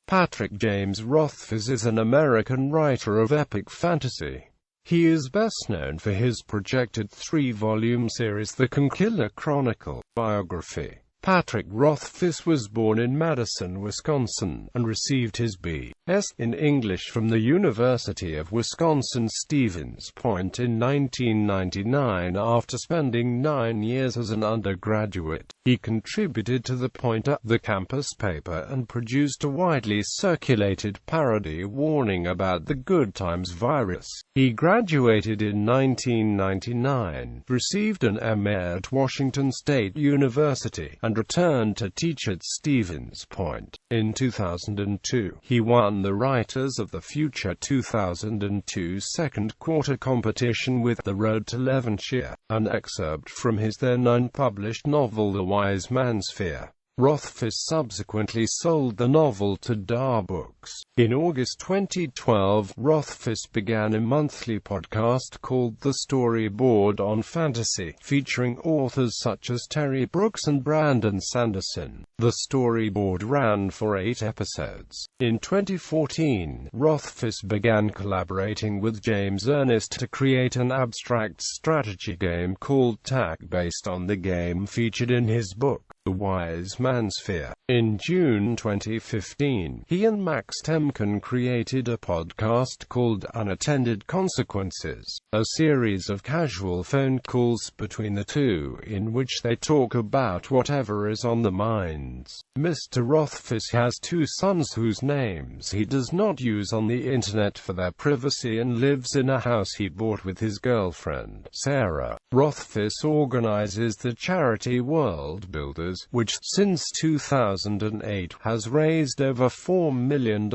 Patrick James Rothfuss is an American writer of epic fantasy. He is best known for his projected 3-volume series The Kingkiller Chronicle biography. Patrick Rothfuss was born in Madison, Wisconsin, and received his B.S. in English from the University of Wisconsin-Stevens Point in 1999 after spending 9 years as an undergraduate. He contributed to the Point at the campus paper and produced a widely circulated parody warning about the Good Times virus. He graduated in 1999, received an M.A. at Washington State University, and returned to teach at Stevens Point. In 2002, he won the Writers of the Future 2002 second quarter competition with The Road to Levanshire, an excerpt from his then unpublished novel The Wise Man's Fear. Rothfuss subsequently sold the novel to Dar Books. In August 2012, Rothfuss began a monthly podcast called The Storyboard on Fantasy, featuring authors such as Terry Brooks and Brandon Sanderson. The storyboard ran for 8 episodes. In 2014, Rothfuss began collaborating with James Ernest to create an abstract strategy game called TAC based on the game featured in his book, The Wise Man's Fear. In June 2015, he and Max Temkin created a podcast called Unattended Consequences, a series of casual phone calls between the two in which they talk about whatever is on their minds. Mr. Rothfuss has 2 sons whose names he does not use on the internet for their privacy and lives in a house he bought with his girlfriend, Sarah. Rothfuss organizes the charity World Builders, which, since 2008, has raised over $4 million,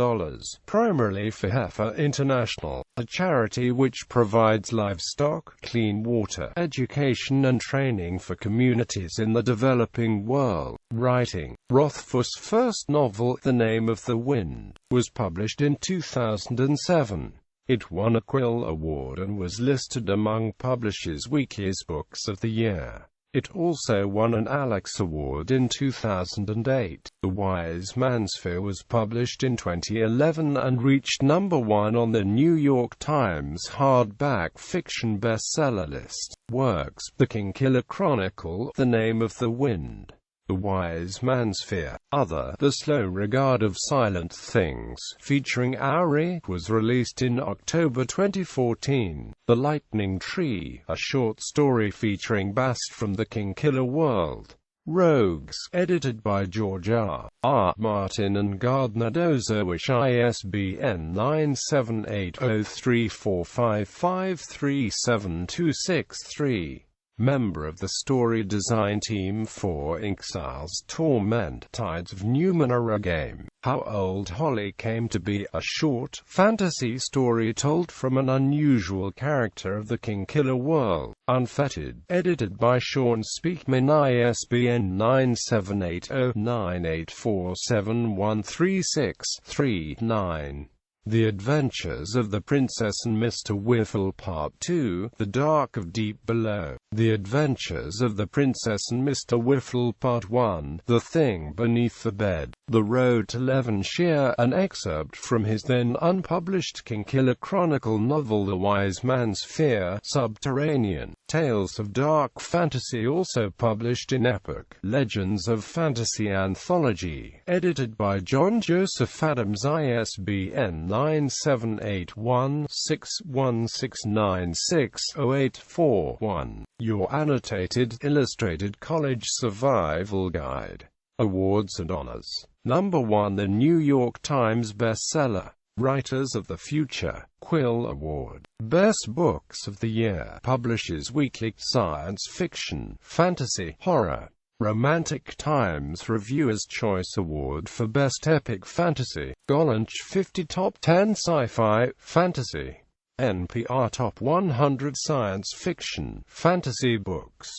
primarily for Heifer International, a charity which provides livestock, clean water, education and training for communities in the developing world. Writing. Rothfuss' first novel, The Name of the Wind, was published in 2007. It won a Quill Award and was listed among Publishers Weekly's Books of the Year. It also won an Alex Award in 2008. The Wise Man's Fear was published in 2011 and reached #1 on the New York Times hardback fiction bestseller list. Works: The Kingkiller Chronicle, The Name of the Wind, The Wise Man's Fear. Other: The Slow Regard of Silent Things, featuring Auri, was released in October 2014. The Lightning Tree, a short story featuring Bast from the Kingkiller world. Rogues, edited by George R. Martin and Gardner Dozer, which ISBN 9780345537263. Member of the story design team for Inkxile's Torment, Tides of Numenera game. How Old Holly Came to Be, a short fantasy story told from an unusual character of the Kingkiller world. Unfettered, edited by Sean Speakman, ISBN 9780984713639. The Adventures of the Princess and Mr. Whiffle Part 2, The Dark of Deep Below. The Adventures of the Princess and Mr. Whiffle Part 1, The Thing Beneath the Bed. The Road to Levanshire, an excerpt from his then unpublished Kingkiller Chronicle novel The Wise Man's Fear. Subterranean Tales of Dark Fantasy, also published in Epic Legends of Fantasy Anthology, edited by John Joseph Adams, ISBN 9781616960841. Your Annotated, Illustrated College Survival Guide. Awards and Honors. #1 The New York Times bestseller. Writers of the Future, Quill Award. Best Books of the Year, Publishers Weekly. Science Fiction, Fantasy, Horror. Romantic Times Reviewer's Choice Award for Best Epic Fantasy. Gollancz 50 Top 10 Sci-Fi, Fantasy. NPR Top 100 Science Fiction, Fantasy Books.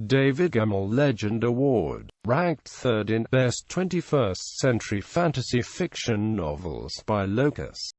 David Gemmell Legend Award, ranked 3rd in Best 21st Century Fantasy Fiction Novels by Locus.